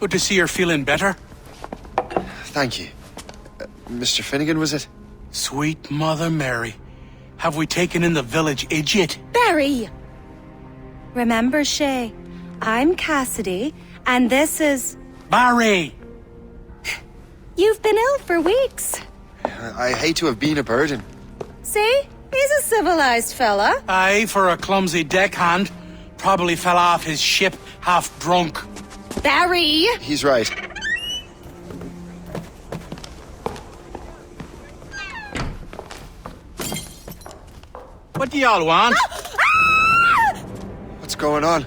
Good to see you're feeling better. Thank you. Mr. Finnegan, was it? Sweet Mother Mary. Have we taken in the village idiot? Barry! Remember, Shay, I'm Cassidy, and this is... Barry! You've been ill for weeks. I hate to have been a burden. See? He's a civilized fella. Aye, for a clumsy deckhand. Probably fell off his ship half drunk. Barry! He's right. What do y'all want? What's going on?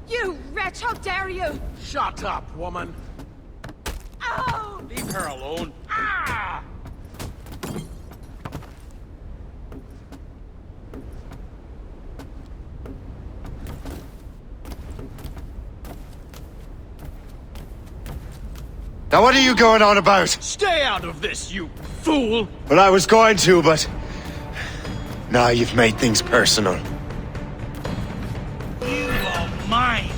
You wretch, how dare you! Shut up, woman. Oh! Leave her alone. Ah! Now what are you going on about? Stay out of this, you fool! Well, I was going to, but... Now you've made things personal. You are mine.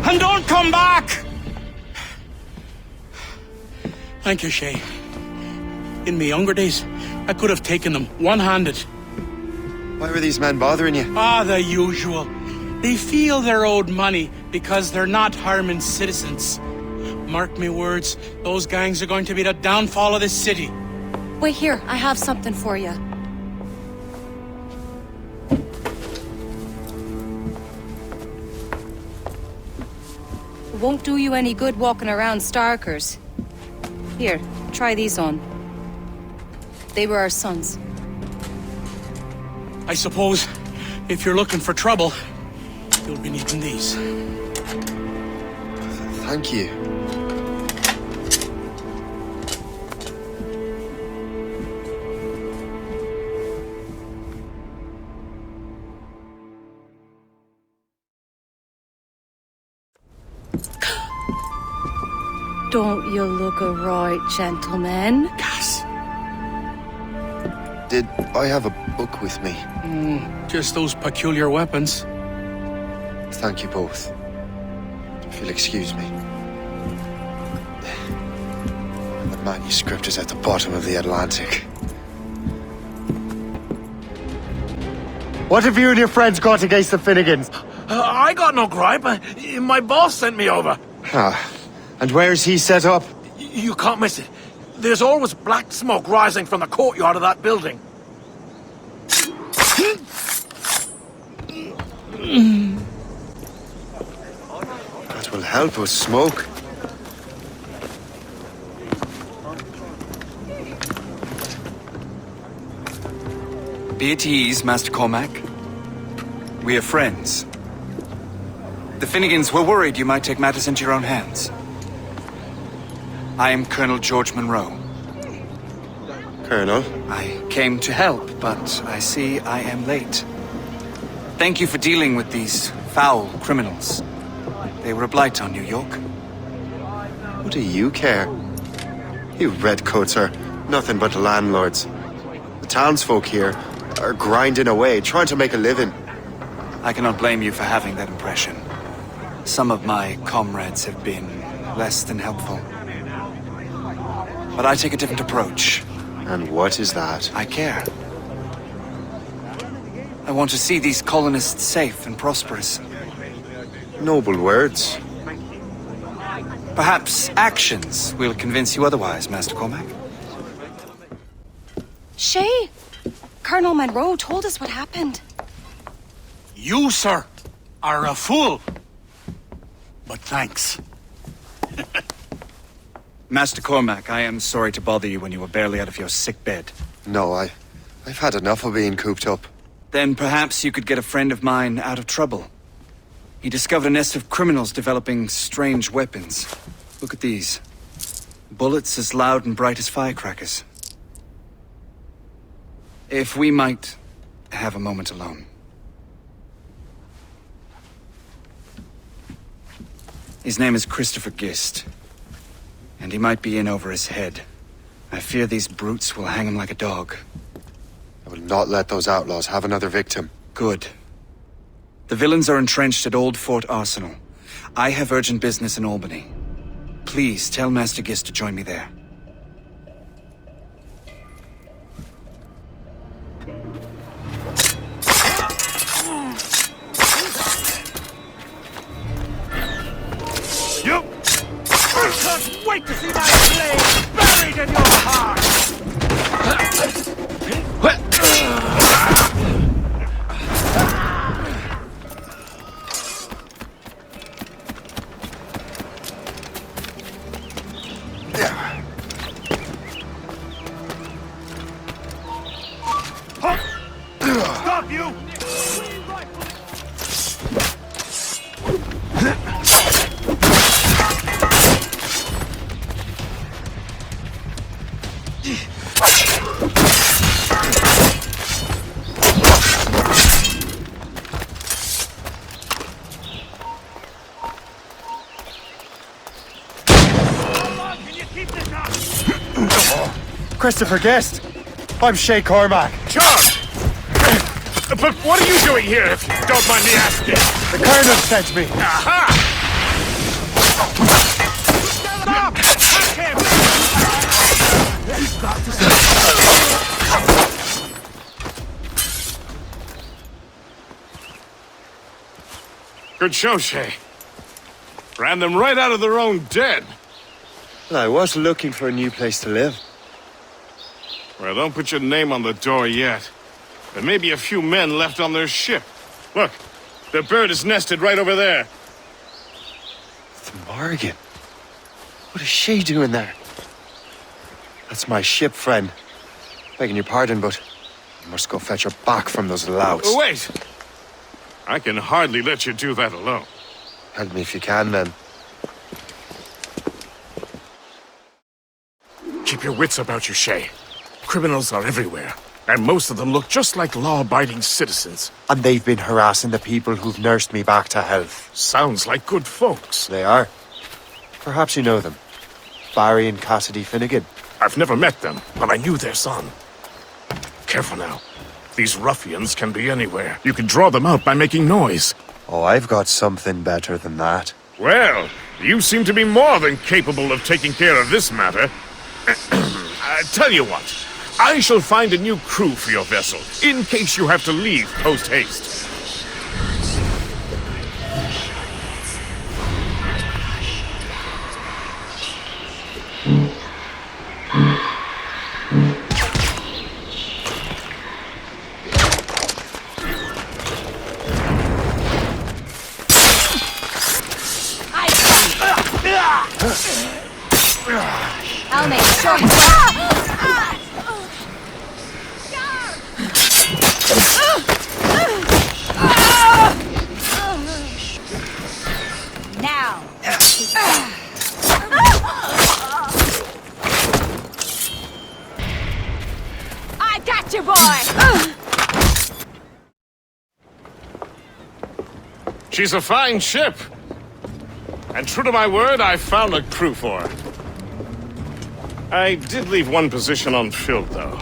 And don't come back! Thank you, Shay. In my younger days, I could have taken them one-handed. Why were these men bothering you? Ah, the usual. They feel they're owed money because they're not harming citizens. Mark me words, those gangs are going to be the downfall of this city. Wait here, I have something for you. It won't do you any good walking around Starkers. Here, try these on. They were our sons. I suppose, if you're looking for trouble, you'll be needing these. Thank you. Don't you look a right gentleman? Cass. Did I have a book with me? Just those peculiar weapons. Thank you both. If you'll excuse me. The manuscript is at the bottom of the Atlantic. What have you and your friends got against the Finnegans? I got no gripe. My boss sent me over. Ah, and where's he set up? You can't miss it. There's always black smoke rising from the courtyard of that building. That will help us smoke. Be at ease, Master Cormac. We are friends. The Finnegans were worried you might take matters into your own hands. I am Colonel George Monroe. Colonel? I came to help, but I see I am late. Thank you for dealing with these foul criminals. They were a blight on New York. What do you care? You redcoats are nothing but landlords. The townsfolk here are grinding away, trying to make a living. I cannot blame you for having that impression. Some of my comrades have been less than helpful. But I take a different approach. And what is that? I care. I want to see these colonists safe and prosperous. Noble words. Perhaps actions will convince you otherwise, Master Cormac. Shay, Colonel Monroe told us what happened. You, sir, are a fool. But thanks. Master Cormac, I am sorry to bother you when you were barely out of your sick bed. No, I've had enough of being cooped up. Then perhaps you could get a friend of mine out of trouble. He discovered a nest of criminals developing strange weapons. Look at these. Bullets as loud and bright as firecrackers. If we might have a moment alone. His name is Christopher Gist. And he might be in over his head. I fear these brutes will hang him like a dog. I will not let those outlaws have another victim. Good. The villains are entrenched at Old Fort Arsenal. I have urgent business in Albany. Please tell Master Gist to join me there. You! I can't wait to see my blade buried in your heart! Stop you! Christopher Guest! I'm Shay Cormac. Charge! But what are you doing here, if you don't mind me asking? The Colonel sent me. Aha! Stop! Attack him! You've got to... Good show, Shay. Ran them right out of their own den. Well, I was looking for a new place to live. Well, don't put your name on the door yet. There may be a few men left on their ship. Look, the bird is nested right over there. The Morgan. What is she doing there? That's my ship, friend. Begging your pardon, but I must go fetch her back from those louts. Wait! I can hardly let you do that alone. Help me if you can, then. Keep your wits about you, Shay. Criminals are everywhere, and most of them look just like law-abiding citizens. And they've been harassing the people who've nursed me back to health. Sounds like good folks. They are. Perhaps you know them. Barry and Cassidy Finnegan. I've never met them, but I knew their son. Careful now. These ruffians can be anywhere. You can draw them out by making noise. Oh, I've got something better than that. Well, you seem to be more than capable of taking care of this matter. Tell you what. I shall find a new crew for your vessel, in case you have to leave post-haste. I'll make sure you... Now. I got you, boy! She's a fine ship. And true to my word, I found a crew for her. I did leave one position unfilled, though.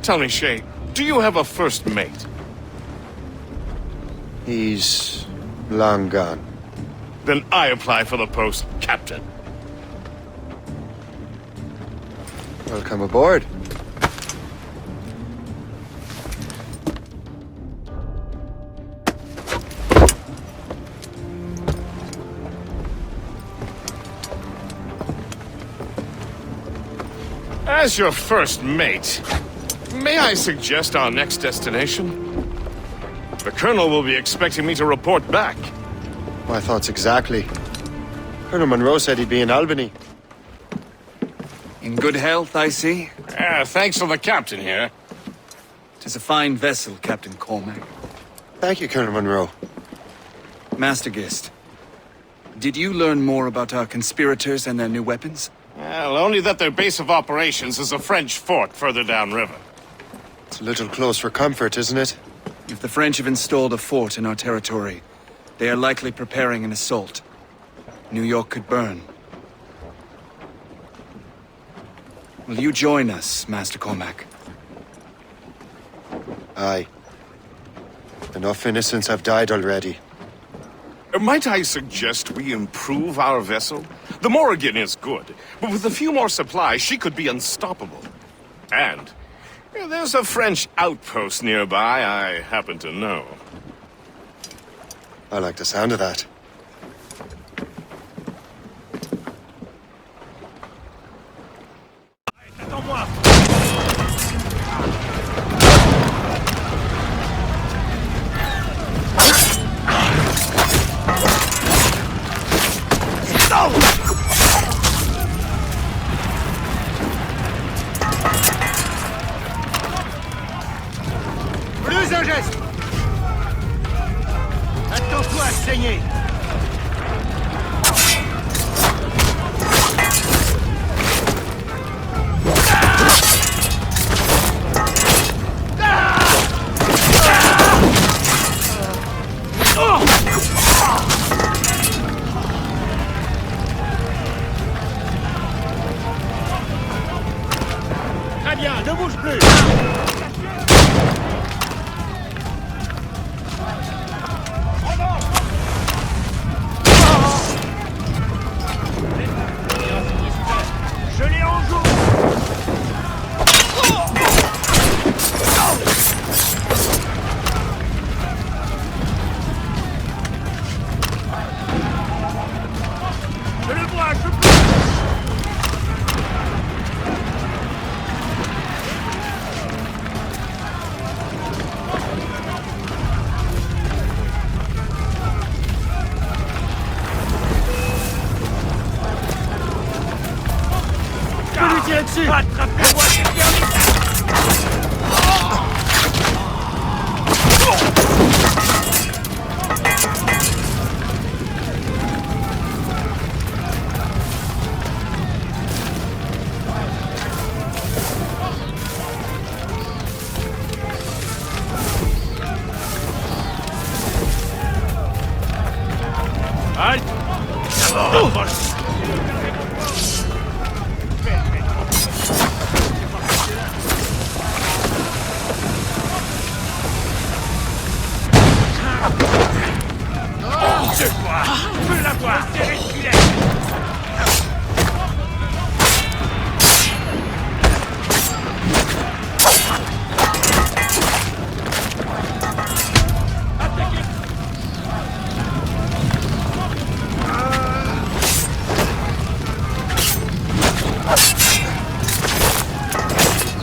Tell me, Shay, do you have a first mate? He's long gone. Then I apply for the post, Captain. Welcome aboard. As your first mate, may I suggest our next destination? The Colonel will be expecting me to report back. My thoughts exactly. Colonel Monroe said he'd be in Albany. In good health, I see. Thanks to the captain here. 'Tis a fine vessel, Captain Cormac. Thank you, Colonel Monroe. Master Gist, did you learn more about our conspirators and their new weapons? Well, only that their base of operations is a French fort further downriver. It's a little close for comfort, isn't it? If the French have installed a fort in our territory, they are likely preparing an assault. New York could burn. Will you join us, Master Cormac? Aye. Enough innocents have died already. Might I suggest we improve our vessel? The Morrigan is good, but with a few more supplies, she could be unstoppable. And there's a French outpost nearby I happen to know. I like the sound of that. Plus un geste! Attends-toi à saigner! Très bien, ne bouge plus! Je l'ai en joue! Je le vois, je peux! Je peux lui tirer dessus! Attrapez-moi, c'est bien! Halt! Je peux l'avoir! Serrez le filet!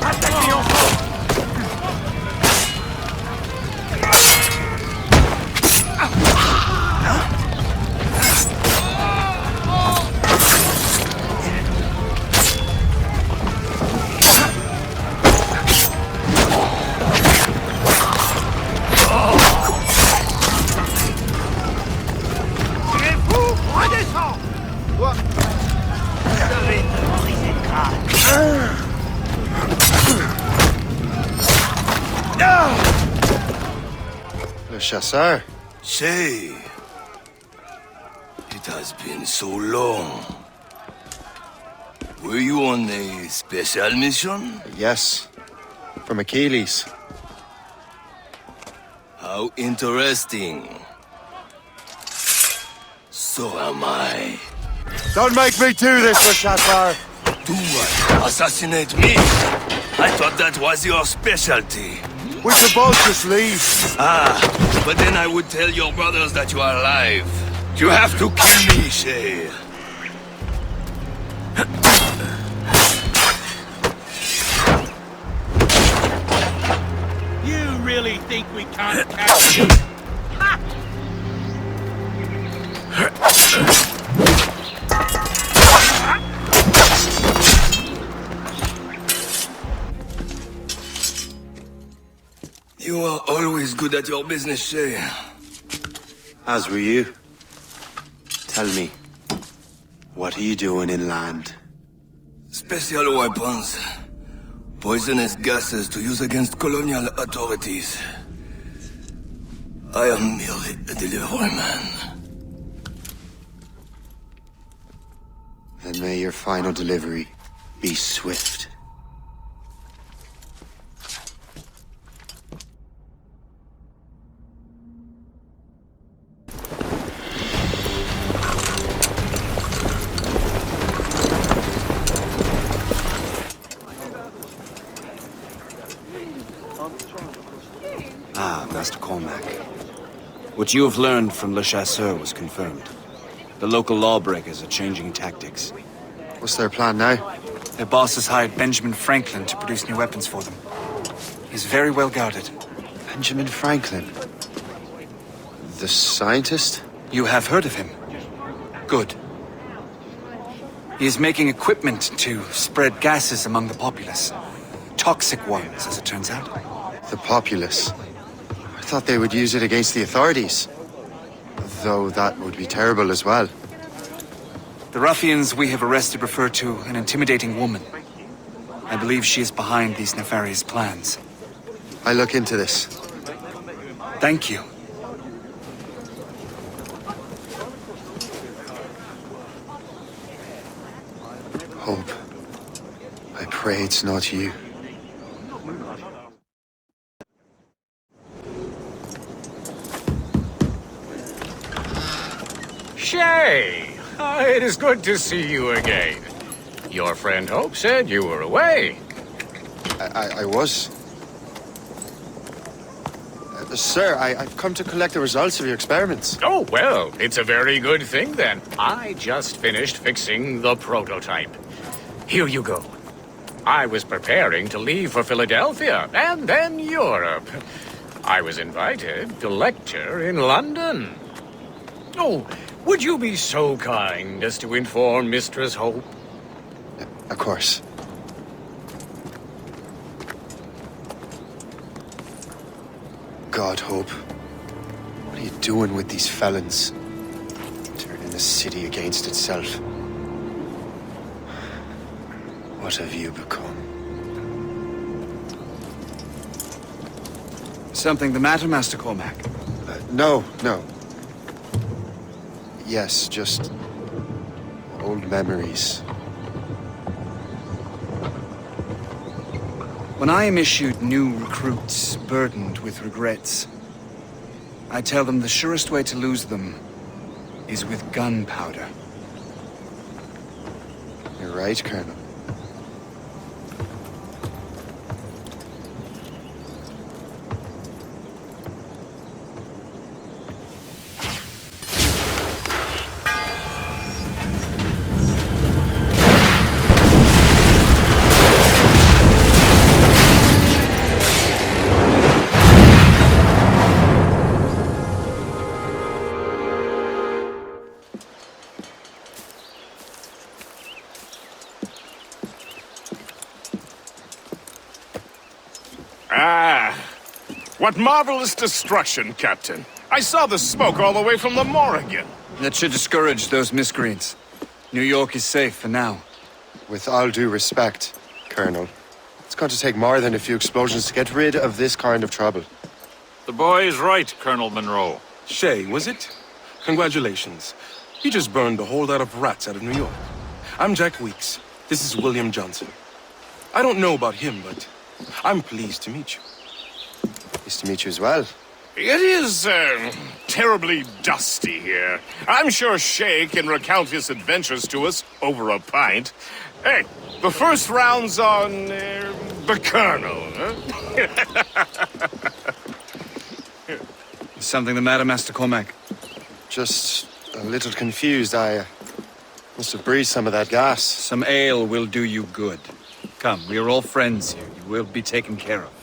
Attaquez ensemble! Tirez-vous! Redescends! Quoi? Je vais te briser le crâne! Le chasseur? Say, it has been so long. Were you on a special mission? Yes. From Achilles. How interesting. So am I. Don't make me do this, Le Chasseur! Do what? Assassinate me? I thought that was your specialty. We should both just leave. Ah, but then I would tell your brothers that you are alive. You have to kill me, Shay. You really think we can't catch you? You are always good at your business, Shay. As were you. Tell me, what are you doing inland? Special weapons. Poisonous gases to use against colonial authorities. I am merely a delivery man. Then may your final delivery be swift. Ah, Master Cormac. What you have learned from Le Chasseur was confirmed. The local lawbreakers are changing tactics. What's their plan now? Their boss has hired Benjamin Franklin to produce new weapons for them. He's very well guarded. Benjamin Franklin? The scientist? You have heard of him? Good. He is making equipment to spread gases among the populace. Toxic ones, as it turns out. The populace? I thought they would use it against the authorities. Though that would be terrible as well. The ruffians we have arrested refer to an intimidating woman. I believe she is behind these nefarious plans. I look into this. Thank you. Hope. I pray it's not you. Shay! It is good to see you again. Your friend Hope said you were away. I was. Sir, I've come to collect the results of your experiments. Oh, well, it's a very good thing then. I just finished fixing the prototype. Here you go. I was preparing to leave for Philadelphia and then Europe. I was invited to lecture in London. Oh, would you be so kind as to inform Mistress Hope? Of course. God, Hope. What are you doing with these felons? Turning the city against itself. What have you become? Something the matter, Master Cormac? No. Yes, just old memories. When I am issued new recruits burdened with regrets, I tell them the surest way to lose them is with gunpowder. You're right, Colonel. What marvelous destruction, Captain. I saw the smoke all the way from the Morrigan. That should discourage those miscreants. New York is safe for now. With all due respect, Colonel, it's going to take more than a few explosions to get rid of this kind of trouble. The boy is right, Colonel Monroe. Shay, was it? Congratulations. He just burned a whole lot of rats out of New York. I'm Jack Weeks. This is William Johnson. I don't know about him, but I'm pleased to meet you. Nice to meet you as well. It is, terribly dusty here. I'm sure Shay can recount his adventures to us over a pint. Hey, the first round's on, the Colonel, huh? Something the matter, Master Cormac? Just a little confused. I must have breathed some of that gas. Some ale will do you good. Come, we are all friends here. You will be taken care of.